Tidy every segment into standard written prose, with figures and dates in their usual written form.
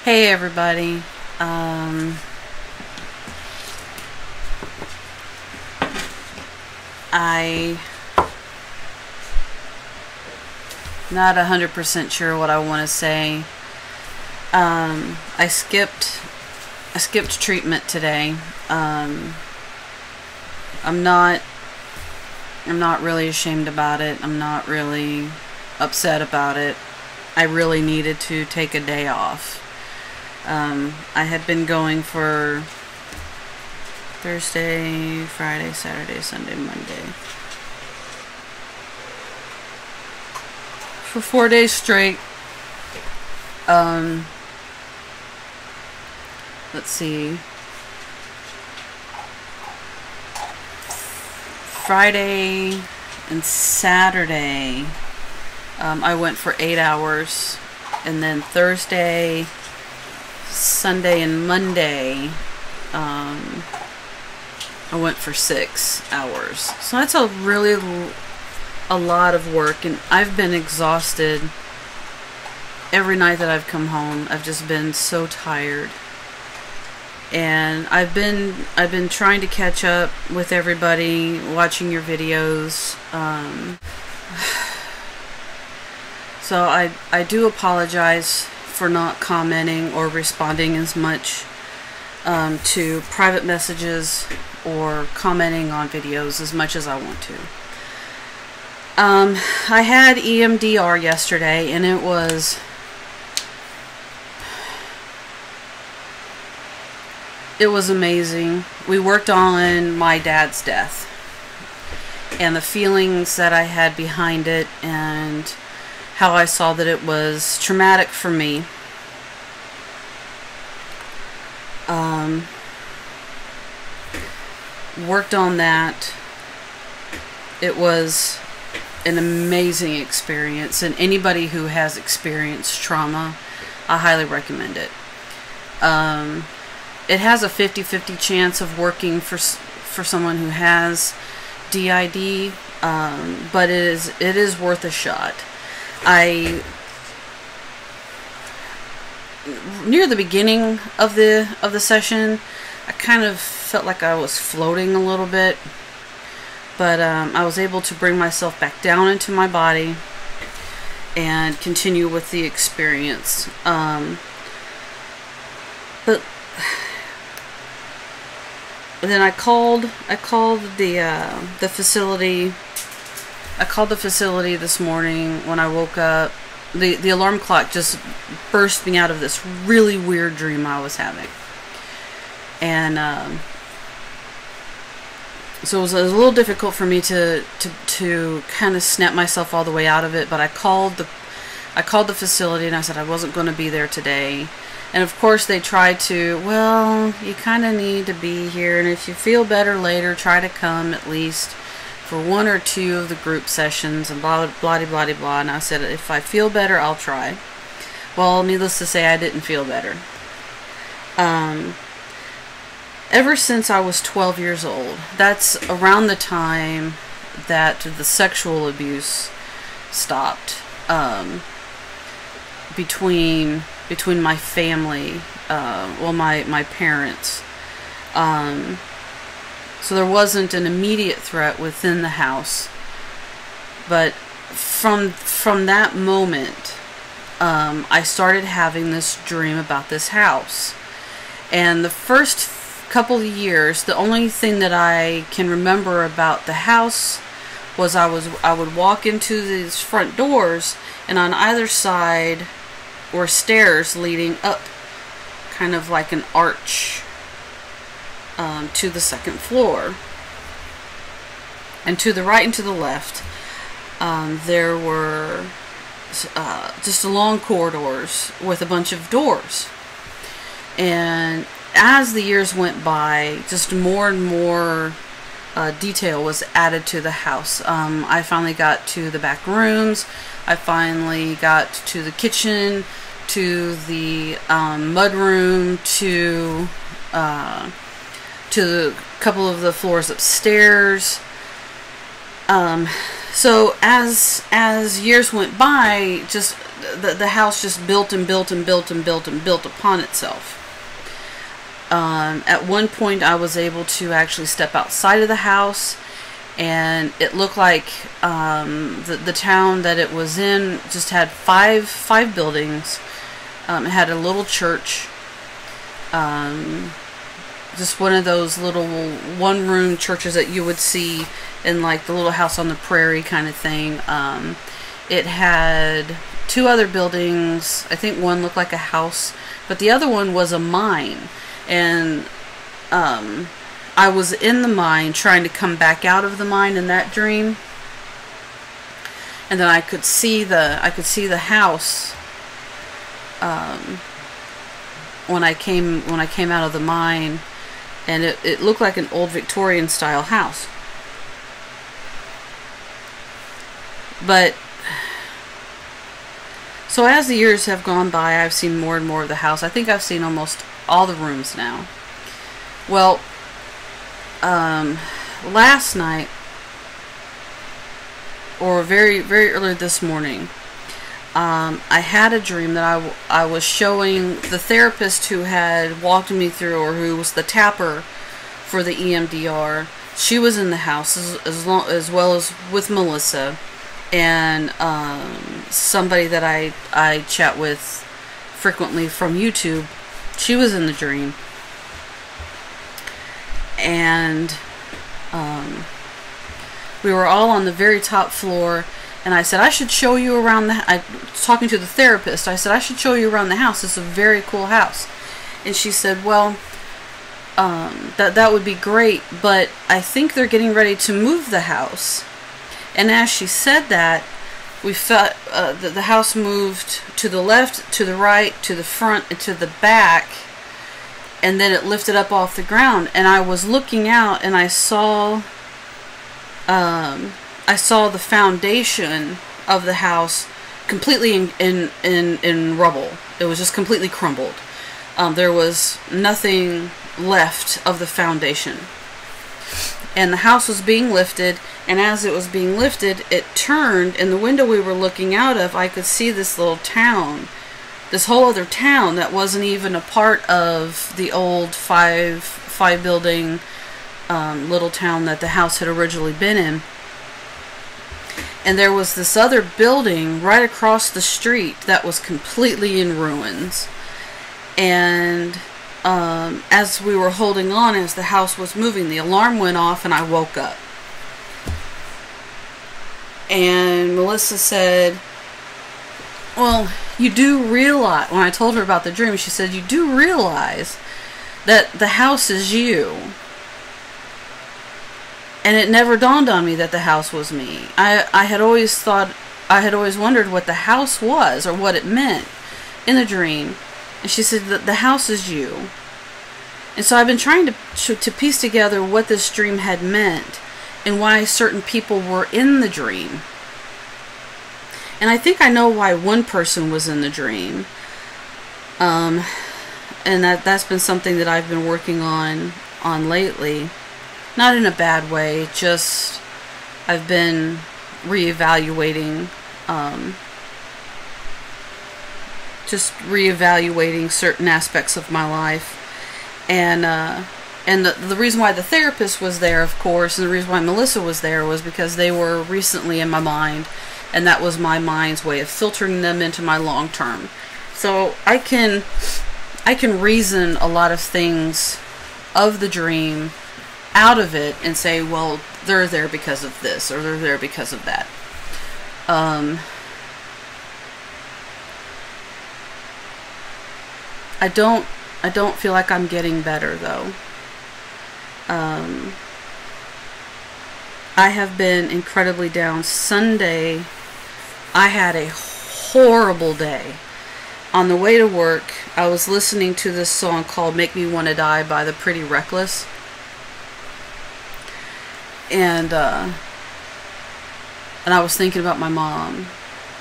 Hey everybody, I not 100% sure what I want to say. I skipped treatment today. I'm not really ashamed about it. I'm not really upset about it. I really needed to take a day off. I had been going for Thursday, Friday, Saturday, Sunday, Monday. For 4 days straight. Let's see. Friday and Saturday, I went for 8 hours. And then Thursday, Sunday, and Monday, I went for 6 hours. So that's a lot of work, and I've been exhausted every night that I've come home. I've just been so tired, and I've been trying to catch up with everybody, watching your videos. So I do apologize for not commenting or responding as much to private messages or commenting on videos as much as I want to. I had EMDR yesterday, and it was amazing. We worked on my dad's death and the feelings that I had behind it, and how I saw that it was traumatic for me. Worked on that. It was an amazing experience, and anybody who has experienced trauma, I highly recommend it. It has a 50-50 chance of working for someone who has DID, but it is worth a shot. Near the beginning of the session, I kind of felt like I was floating a little bit, but I was able to bring myself back down into my body and continue with the experience. But then I called the facility. I called the facility this morning when I woke up. The alarm clock just burst me out of this really weird dream I was having. And so it was a little difficult for me to kind of snap myself all the way out of it, but I called the facility and I said I wasn't going to be there today. And of course they tried to, well, you kind of need to be here, and if you feel better later, try to come at least for 1 or 2 of the group sessions, and blah blah blah blah blah. And I said, if I feel better, I'll try. Well, needless to say, I didn't feel better. Ever since I was 12 years old, that's around the time that the sexual abuse stopped, between my family, well, my parents. So there wasn't an immediate threat within the house, but from that moment, I started having this dream about this house. And the first couple of years, the only thing that I can remember about the house was I would walk into these front doors, and on either side were stairs leading up, kind of like an arch, to the second floor. And to the right and to the left, there were just long corridors with a bunch of doors. And as the years went by, just more and more detail was added to the house. I finally got to the back rooms. I finally got to the kitchen, to the mud room, to a couple of the floors upstairs. So as years went by, just the house just built and built and built and built and built upon itself. At one point, I was able to actually step outside of the house, and it looked like the town that it was in just had five buildings. It had a little church, just one of those little one-room churches that you would see in like the Little House on the Prairie kind of thing. It had 2 other buildings. I think one looked like a house, but the other one was a mine. And I was in the mine trying to come back out of the mine in that dream, and then I could see the house when I came out of the mine, and it looked like an old Victorian style house. But so as the years have gone by, I've seen more and more of the house. I think I've seen almost all the rooms now. Well, last night, or very, very early this morning, I had a dream that I was showing the therapist who had walked me through, or who was the tapper for the EMDR. She was in the house as well as with Melissa, and somebody that I chat with frequently from YouTube. She was in the dream, and we were all on the very top floor, and I said I should show you around I was talking to the therapist. I said I should show you around the house. It's a very cool house. And she said, well, that would be great, but I think they're getting ready to move the house. And as she said that, we felt the house moved to the left, to the right, to the front, and to the back, and then it lifted up off the ground. And I was looking out, and I saw the foundation of the house completely in rubble. It was just completely crumbled. There was nothing left of the foundation. And the house was being lifted, and as it was being lifted, it turned, and the window we were looking out of, I could see this little town, this whole other town that wasn't even a part of the old five building little town that the house had originally been in. And there was this other building right across the street that was completely in ruins. And as we were holding on, as the house was moving, the alarm went off, and I woke up. And Melissa said, well, you do realize, when I told her about the dream, she said, you do realize that the house is you. And it never dawned on me that the house was me. I had always wondered what the house was, or what it meant in the dream. And she said that the house is you. And so I've been trying to piece together what this dream had meant, and why certain people were in the dream. And I think I know why one person was in the dream. And that's been something that I've been working on lately. Not in a bad way, just I've been reevaluating certain aspects of my life. And the reason why the therapist was there, of course, and the reason why Melissa was there, was because they were recently in my mind, and that was my mind's way of filtering them into my long term. So I can reason a lot of things of the dream out of it and say, well, they're there because of this, or they're there because of that. I don't feel like I'm getting better, though. I have been incredibly down. Sunday, I had a horrible day. On the way to work, I was listening to this song called Make Me Wanna Die by the Pretty Reckless. And I was thinking about my mom.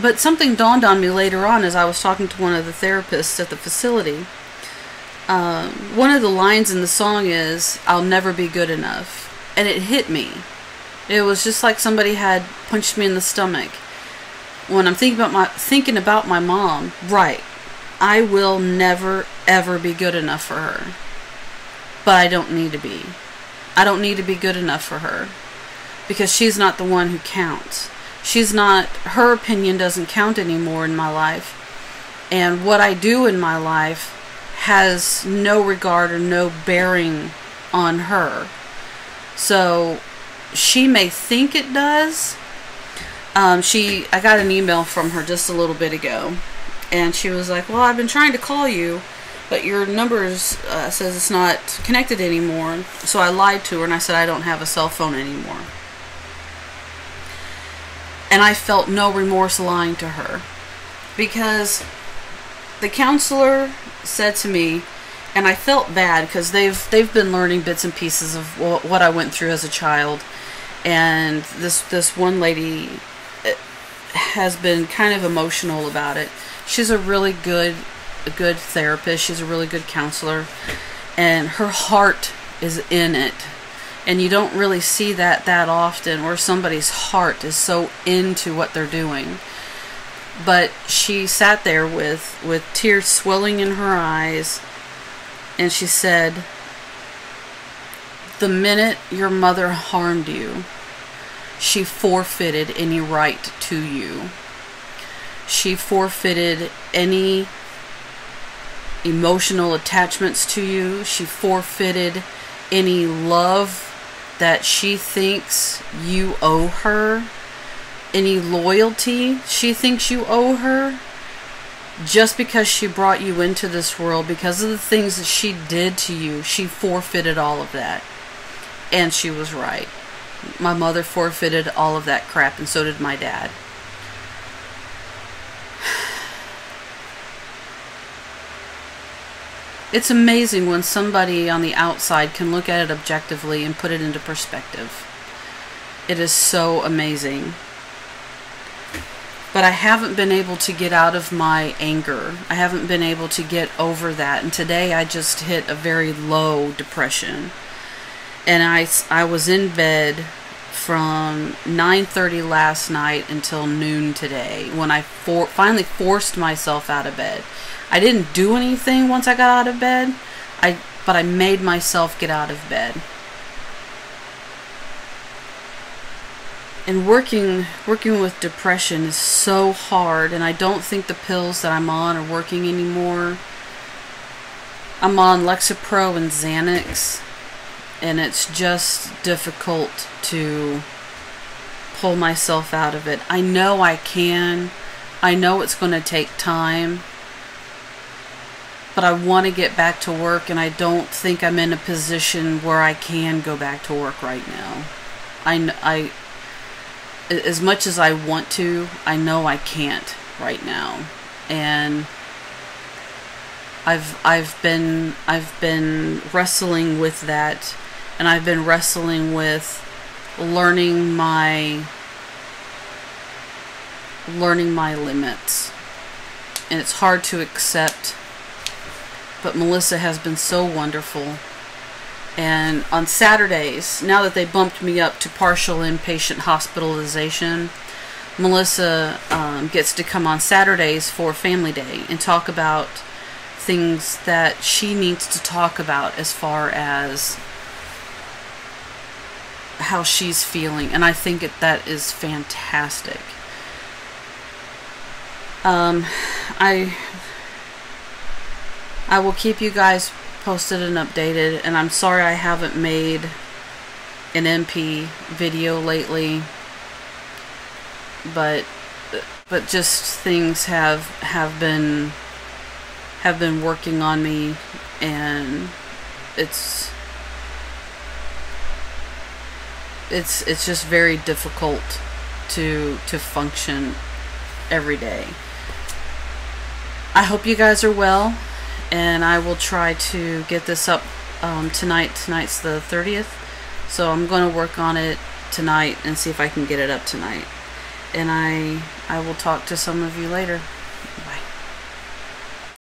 But something dawned on me later on as I was talking to one of the therapists at the facility. One of the lines in the song is, I'll never be good enough. And it hit me. It was just like somebody had punched me in the stomach. When I'm thinking about my mom, right, I will never ever be good enough for her. But I don't need to be. I don't need to be good enough for her, because she's not the one who counts. Her opinion doesn't count anymore in my life. And what I do in my life has no regard or no bearing on her. So she may think it does. I got an email from her just a little bit ago, and she was like, well, I've been trying to call you, but your number says it's not connected anymore. So I lied to her and I said I don't have a cell phone anymore. And I felt no remorse lying to her, because the counselor said to me, and I felt bad because they've been learning bits and pieces of what I went through as a child, and this one lady has been kind of emotional about it. She's a really good therapist. She's a really good counselor, and her heart is in it. And you don't really see that often, where somebody's heart is so into what they're doing. But she sat there with tears swelling in her eyes, and she said, the minute your mother harmed you, she forfeited any right to you. She forfeited any emotional attachments to you. She forfeited any love that she thinks you owe her, any loyalty she thinks you owe her, just because she brought you into this world. Because of the things that she did to you, she forfeited all of that. And she was right. My mother forfeited all of that crap, and so did my dad. It's amazing when somebody on the outside can look at it objectively and put it into perspective. It is so amazing. But I haven't been able to get out of my anger. I haven't been able to get over that. And today I just hit a very low depression. And I was in bed from 9:30 last night until noon today, when I finally forced myself out of bed. I didn't do anything once I got out of bed, but I made myself get out of bed. And working with depression is so hard, and I don't think the pills that I'm on are working anymore. I'm on Lexapro and Xanax, and it's just difficult to pull myself out of it. I know I can. I know it's going to take time. But I want to get back to work, and I don't think I'm in a position where I can go back to work right now. As much as I want to, I know I can't right now. And I've been wrestling with that, and I've been wrestling with learning my limits. And it's hard to accept. But Melissa has been so wonderful. And on Saturdays, now that they bumped me up to partial inpatient hospitalization, Melissa gets to come on Saturdays for Family Day and talk about things that she needs to talk about as far as how she's feeling. And I think that is fantastic. I will keep you guys posted and updated, and I'm sorry I haven't made an MP video lately, but just things have been working on me, and it's just very difficult to function every day. I hope you guys are well. And I will try to get this up tonight. Tonight's the 30th. So I'm going to work on it tonight and see if I can get it up tonight. And I will talk to some of you later.